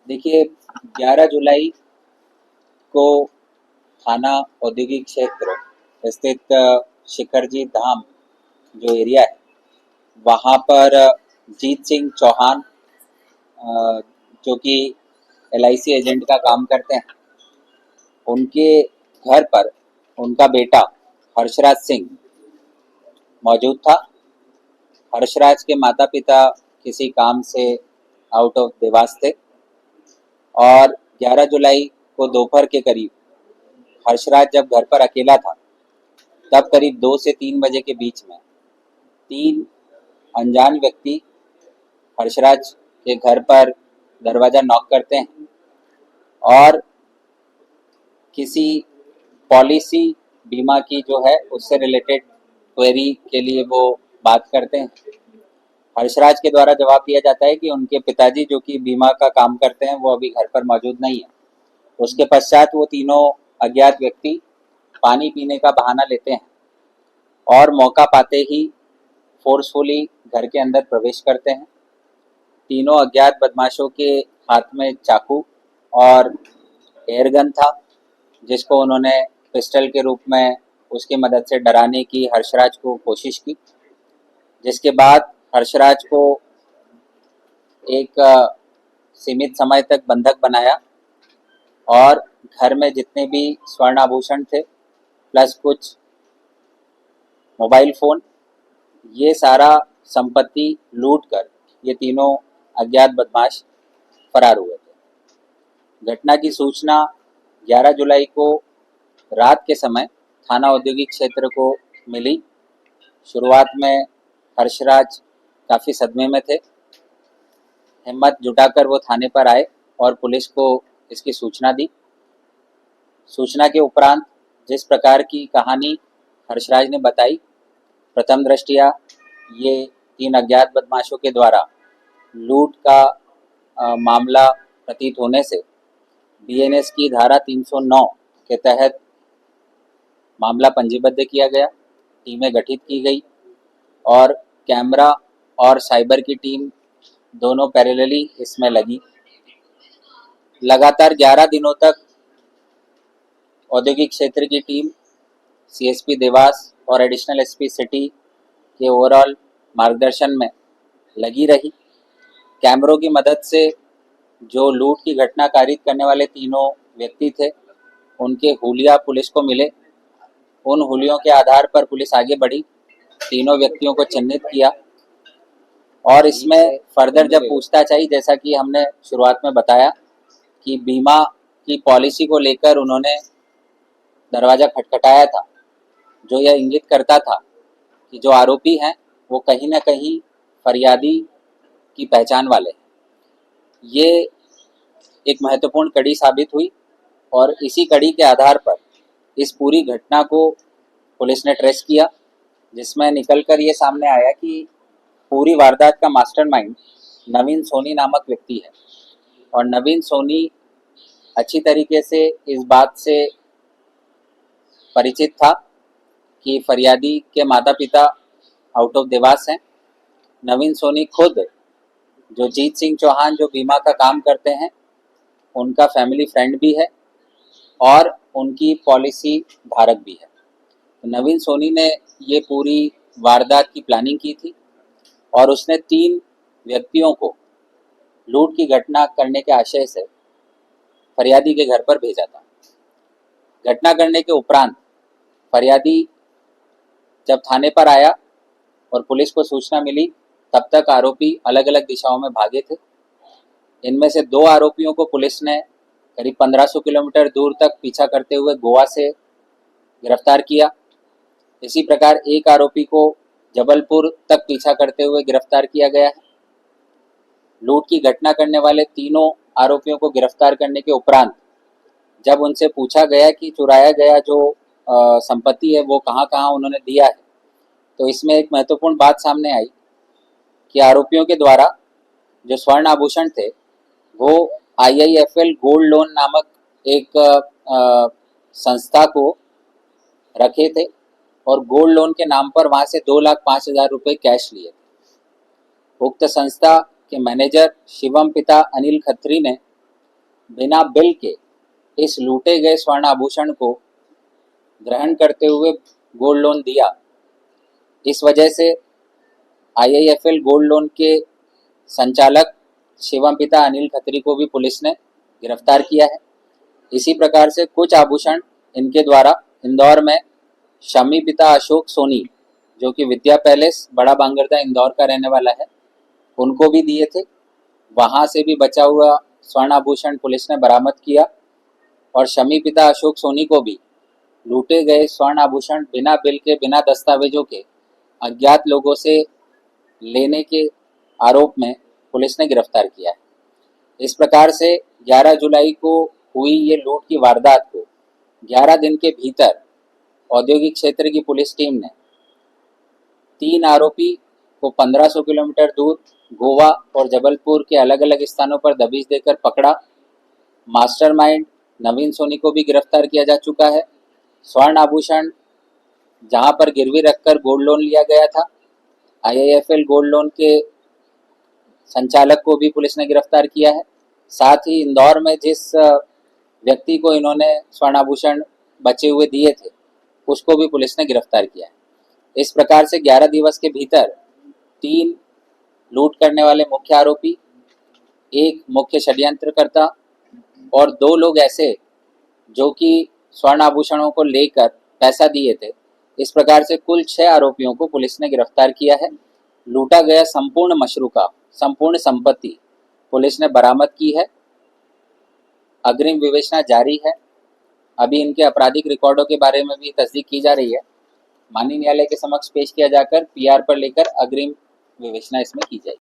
देखिए, 11 जुलाई को थाना औद्योगिक क्षेत्र स्थित शिखरजी धाम जो एरिया है, वहाँ पर जीत सिंह चौहान, जो कि LIC एजेंट का काम करते हैं, उनके घर पर उनका बेटा हर्षराज सिंह मौजूद था। हर्षराज के माता पिता किसी काम से आउट ऑफ देवास थे और 11 जुलाई को दोपहर के करीब हर्षराज जब घर पर अकेला था, तब करीब 2 से 3 बजे के बीच में 3 अनजान व्यक्ति हर्षराज के घर पर दरवाज़ा नॉक करते हैं और किसी पॉलिसी बीमा की जो है उससे रिलेटेड क्वेरी के लिए वो बात करते हैं। हर्षराज के द्वारा जवाब दिया जाता है कि उनके पिताजी जो कि बीमा का काम करते हैं वो अभी घर पर मौजूद नहीं है। उसके पश्चात वो तीनों अज्ञात व्यक्ति पानी पीने का बहाना लेते हैं और मौका पाते ही फोर्सफुली घर के अंदर प्रवेश करते हैं। तीनों अज्ञात बदमाशों के हाथ में चाकू और एयरगन था, जिसको उन्होंने पिस्टल के रूप में उसकी मदद से डराने की हर्षराज को कोशिश की, जिसके बाद हर्षराज को एक सीमित समय तक बंधक बनाया और घर में जितने भी स्वर्ण आभूषण थे प्लस कुछ मोबाइल फ़ोन, ये सारा संपत्ति लूट कर ये तीनों अज्ञात बदमाश फरार हुए थे। घटना की सूचना 11 जुलाई को रात के समय थाना औद्योगिक क्षेत्र को मिली। शुरुआत में हर्षराज काफ़ी सदमे में थे। हिम्मत जुटाकर वो थाने पर आए और पुलिस को इसकी सूचना दी। सूचना के उपरांत जिस प्रकार की कहानी हर्षराज ने बताई, प्रथम दृष्टया ये 3 अज्ञात बदमाशों के द्वारा लूट का मामला प्रतीत होने से BNS की धारा 309 के तहत मामला पंजीबद्ध किया गया, टीमें गठित की गई और कैमरा और साइबर की टीम दोनों पैरेलली इसमें लगी। लगातार 11 दिनों तक औद्योगिक क्षेत्र की टीम CSP देवास और एडिशनल SP सिटी के ओवरऑल मार्गदर्शन में लगी रही। कैमरों की मदद से जो लूट की घटना कारित करने वाले तीनों व्यक्ति थे, उनके हुलिया पुलिस को मिले। उन हुलियों के आधार पर पुलिस आगे बढ़ी, तीनों व्यक्तियों को चिन्हित किया और इसमें फर्दर जब पूछताछ आई, जैसा कि हमने शुरुआत में बताया कि बीमा की पॉलिसी को लेकर उन्होंने दरवाज़ा खटखटाया था, जो यह इंगित करता था कि जो आरोपी हैं वो कहीं ना कहीं फरियादी की पहचान वाले हैं। ये एक महत्वपूर्ण कड़ी साबित हुई और इसी कड़ी के आधार पर इस पूरी घटना को पुलिस ने ट्रेस किया, जिसमें निकल कर ये सामने आया कि पूरी वारदात का मास्टरमाइंड नवीन सोनी नामक व्यक्ति है और नवीन सोनी अच्छी तरीके से इस बात से परिचित था कि फरियादी के माता पिता आउट ऑफ देवास हैं। नवीन सोनी खुद जो जीत सिंह चौहान जो बीमा का काम करते हैं, उनका फैमिली फ्रेंड भी है और उनकी पॉलिसी धारक भी है। तो नवीन सोनी ने ये पूरी वारदात की प्लानिंग की थी और उसने 3 व्यक्तियों को लूट की घटना करने के आशय से फरियादी के घर पर भेजा था। घटना करने के उपरांत फरियादी जब थाने पर आया और पुलिस को सूचना मिली, तब तक आरोपी अलग अलग दिशाओं में भागे थे। इनमें से 2 आरोपियों को पुलिस ने करीब 1500 किलोमीटर दूर तक पीछा करते हुए गोवा से गिरफ्तार किया। इसी प्रकार एक आरोपी को जबलपुर तक पीछा करते हुए गिरफ्तार किया गया है। लूट की घटना करने वाले तीनों आरोपियों को गिरफ्तार करने के उपरांत जब उनसे पूछा गया कि चुराया गया जो संपत्ति है वो कहाँ कहाँ उन्होंने दिया है, तो इसमें एक महत्वपूर्ण बात सामने आई कि आरोपियों के द्वारा जो स्वर्ण आभूषण थे वो IIFL गोल्ड लोन नामक एक संस्था को रखे थे और गोल्ड लोन के नाम पर वहाँ से 2,05,000 रुपये कैश लिए थे। उक्त संस्था के मैनेजर शिवम पिता अनिल खत्री ने बिना बिल के इस लूटे गए स्वर्ण आभूषण को ग्रहण करते हुए गोल्ड लोन दिया। इस वजह से IIFL गोल्ड लोन के संचालक शिवम पिता अनिल खत्री को भी पुलिस ने गिरफ्तार किया है। इसी प्रकार से कुछ आभूषण इनके द्वारा इंदौर में शमी पिता अशोक सोनी, जो कि विद्या पैलेस बड़ा बांगरदा इंदौर का रहने वाला है, उनको भी दिए थे। वहां से भी बचा हुआ स्वर्ण आभूषण पुलिस ने बरामद किया और शमी पिता अशोक सोनी को भी लूटे गए स्वर्ण आभूषण बिना बिल के, बिना दस्तावेजों के अज्ञात लोगों से लेने के आरोप में पुलिस ने गिरफ्तार किया है। इस प्रकार से 11 जुलाई को हुई ये लूट की वारदात को 11 दिन के भीतर औद्योगिक क्षेत्र की पुलिस टीम ने 3 आरोपी को 1500 किलोमीटर दूर गोवा और जबलपुर के अलग अलग स्थानों पर दबिश देकर पकड़ा। मास्टरमाइंड नवीन सोनी को भी गिरफ्तार किया जा चुका है। स्वर्ण आभूषण जहां पर गिरवी रखकर गोल्ड लोन लिया गया था, IIFL गोल्ड लोन के संचालक को भी पुलिस ने गिरफ्तार किया है। साथ ही इंदौर में जिस व्यक्ति को इन्होंने स्वर्ण आभूषण बचे हुए दिए थे, उसको भी पुलिस ने गिरफ्तार किया है। इस प्रकार से 11 दिवस के भीतर 3 लूट करने वाले मुख्य आरोपी, 1 मुख्य षड्यंत्रकर्ता और 2 लोग ऐसे जो कि स्वर्ण आभूषणों को लेकर पैसा दिए थे। इस प्रकार से कुल 6 आरोपियों को पुलिस ने गिरफ्तार किया है। लूटा गया संपूर्ण मशरूका, संपूर्ण संपत्ति पुलिस ने बरामद की है। अग्रिम विवेचना जारी है। अभी इनके आपराधिक रिकॉर्डों के बारे में भी तस्दीक की जा रही है। माननीय न्यायालय के समक्ष पेश किया जाकर PR पर लेकर अग्रिम विवेचना इसमें की जाएगी।